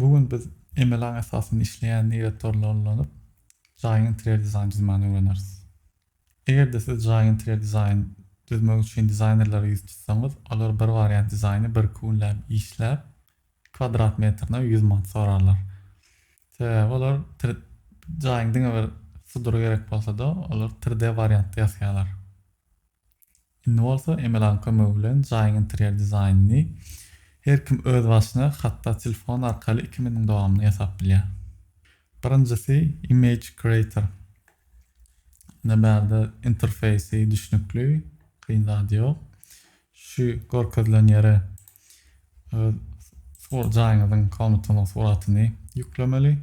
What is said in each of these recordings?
Bugün biz emelan esasyny işleýän niýetlerle jaýyn interior dizayn düzmäni öwreneriz. Eger de siz jaýyn interior dizayn düzmek üçin dizaynerlara ýüz tutsaňyz, olar bir wariant dizaýny bir kunläp işläp kvadrat metrine 100 manat sorarlar. Sebäbi olar jaýyn diňe bir sudura gerek bolsa-da, olar 3D wariantda ýasaýarlar. Indi bolsa emelan kömegi bilen jaýyn interior dizaynny her kim öz başyna hatda telefon arkaly 2000 dowamyny ýasap bilýär. Birinjisi Image Creator. Näbärde interfeýsi düşnükli, kynzady ýok. Şu görkezlen ýere jaýyňyzyň komnatynyň suratyny ýüklemeli.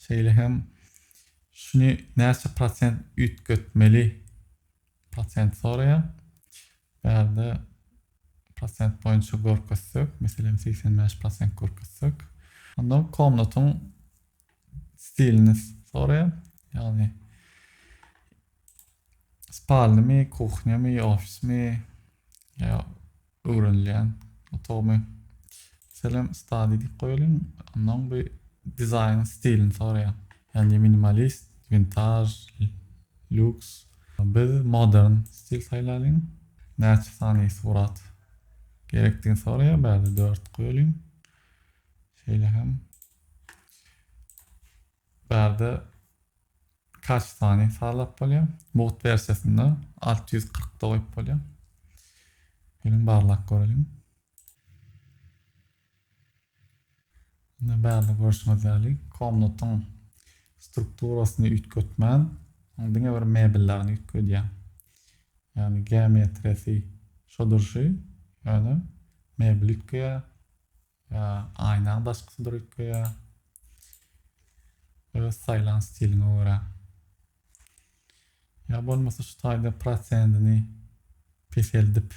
Şeýle hem şuny näçe prosent ütgetmeli prosent soraýar. Bärde prosent boýunça görkezsek, meselem 85% görkezsek, ondan komnatyň stilini soraýar. Ýagny spalnymy, kuchnymy, ofismi ýa öwrenilýän otomy. Meselem study diýip goýalım, ondan bir dizayn stilini soraýar. Ýani minimalist, vintage, lux, biz modern stil saýlalyň. Näçe sany surat gerekdigini soraýar, bärde 4 goýalym. Şeýle hem bärde kaç sany salap bolýar. Bot versiýasynda 640 da goýup bolýar. Gelin barlak görelim. Bärde görüşmezlik, komnatyň strukturasyny ütgetmän, diňe bir mebellerini ütkedýär. Ýani geometrisi şodurşy, ýani mebel ütkeýär, ýa aýna başgasy ütkeýär. Öz saýlan stiline görä. Ya bolmasa şu taýda prosentini peseldip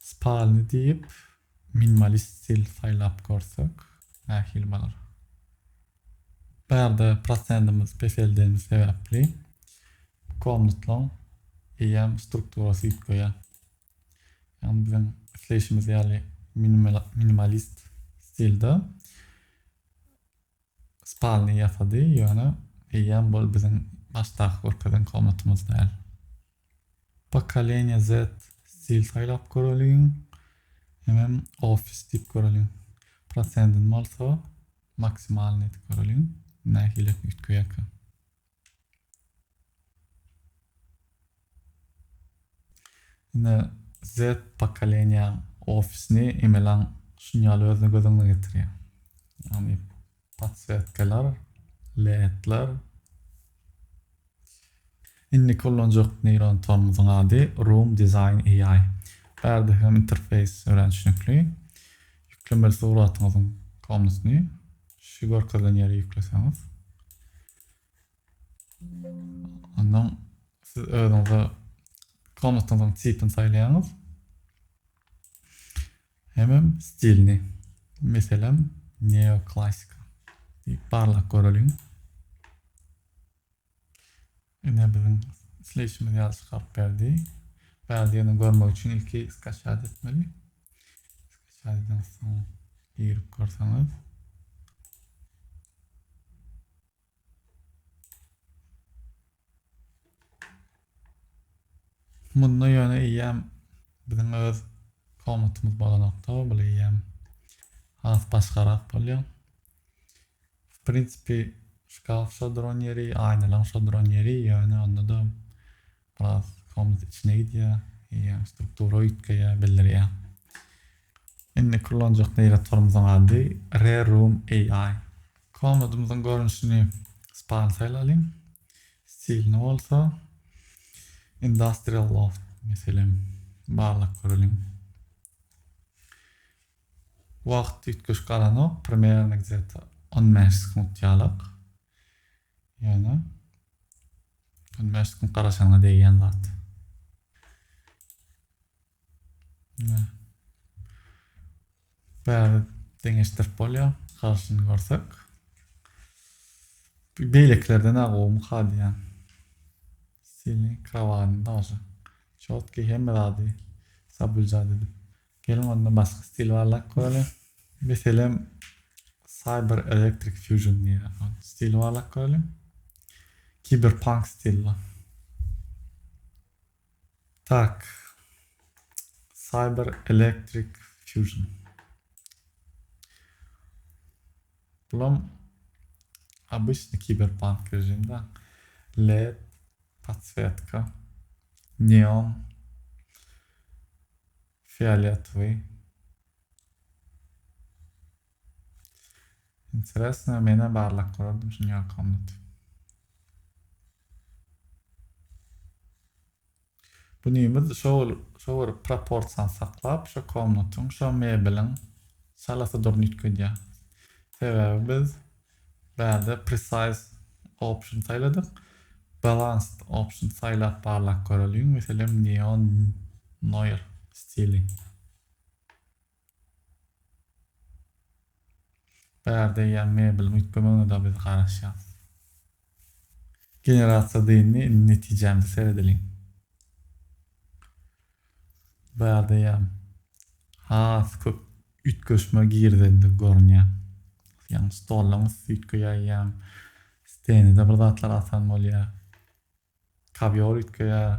spalny diýip minimalist stil saýlap görsek nähil bolar. Bärde prosentimiz peseldiğimiz sebäpli komnatlaň EM strukturasy ütkeýär. Ýani biziň işleýişimiz ýaly minimalist stilde spalny ýasady, ýöne EM bol biziň başdaky görkezlen komnatymyz däl. Pokoleniýa Z stil saýlap görelim. Hemen ofis diýip görelim. Prosentin bolsa maksimalny diýip görelim. Nähile ütkeýär. Ine Z pokoleniýa ofisni emelan şunýaly özüne gözeňe getirýär. Ýani patsvetkeler, ledler. Inni kullanjak neyron tormuzun ady Room Design AI. Bärde hem interfeýs öwrenişlikli. Ýüklemeli suratyňyzyň komnatyny şu görkezlen ýere ýükleseňiz. Ondan siz özüňize komnatyňyzyň tipini saýlaýaňyz. Hemem stilini. Meselem neoklasik. Barlak görelim. Ine biziň işleýişimiz ýaly çykarp berdi. Bärdiýini görmek üçin ilki skaçat etmeli. Skaçatdan soň ýerip görseňiz. Munda ýöne EM biziň öz komnatymyz bolanokda, bu EM has başgarak bolýar. W prinsipi şkaf şodron ýeri, aýnalan şodron ýeri, ýöne onda da biraz komnat içine gidýär, struktura ütkeýär, bildirýär. Indi kullanjak neyratlarymyzyň ady Room AI. Komnatymyzyň görünüşini spal saýlalyň. Stilini bolsa Industrial Loft meselem barlak görelim. Wagt ütkeş garanok, primärne gizeta 15 sekund ýalyk. Ýani 15 sekund garaşanyňa degýän zat. Bärde deňeşdirip bolýar, garşyny görsek. Beýleklerden agawmy hadýan. Stilini, kravatny daşy. Çotky hemme ady sabulja dedi. Gelin onda başga stil barlak görelim. Meselem Cyber Electric Fusion diye stil varlak görelim. Cyberpunk stili. Tak. Cyber Electric Fusion. Bulam обычный киберпанк режимде. LED, подсветка, неон, фиолетовый. Интересно, mene barlak ko'rdim, shunga yoqimli. Bunimiz şol proporsiyon saqlab, şu komnatyň, şu mebeliň şalasadyryny ýitgenýär. Sebebi biz bäze precise option saýladyk. Balanced option saýlap barlak göreliň. Meselem neon noir stili. Bäze ýa mebel ýitgemegine da biz garaşýar. Generasiýa diýini netijemde serediliň. Bäze ýa has köp ütgeşme girdiğinde görünýär. Yani stollaňyz ütgeýär, stenide bir zatlar asan bolýar. Kavior ütgeýär.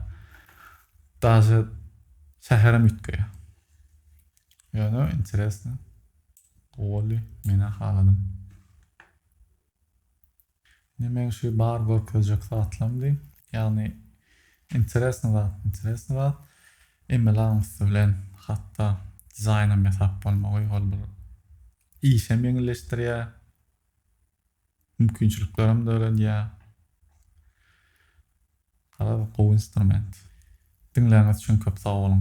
Daşy şäherim ütgeýär. Ýöne interesne. Goly mene haladym. Nemen şu bar görkezjek zatlamdy. Yani interesne zat. Emelaňyz bilen hatda dizaynam ýasap bolmagy bolýar. İşem ýeňilleşdirýär. Mümkinçiliklerim de ölenýär. Garaby gowy instrument. Dinleýäňiz üçin köp sag bolun.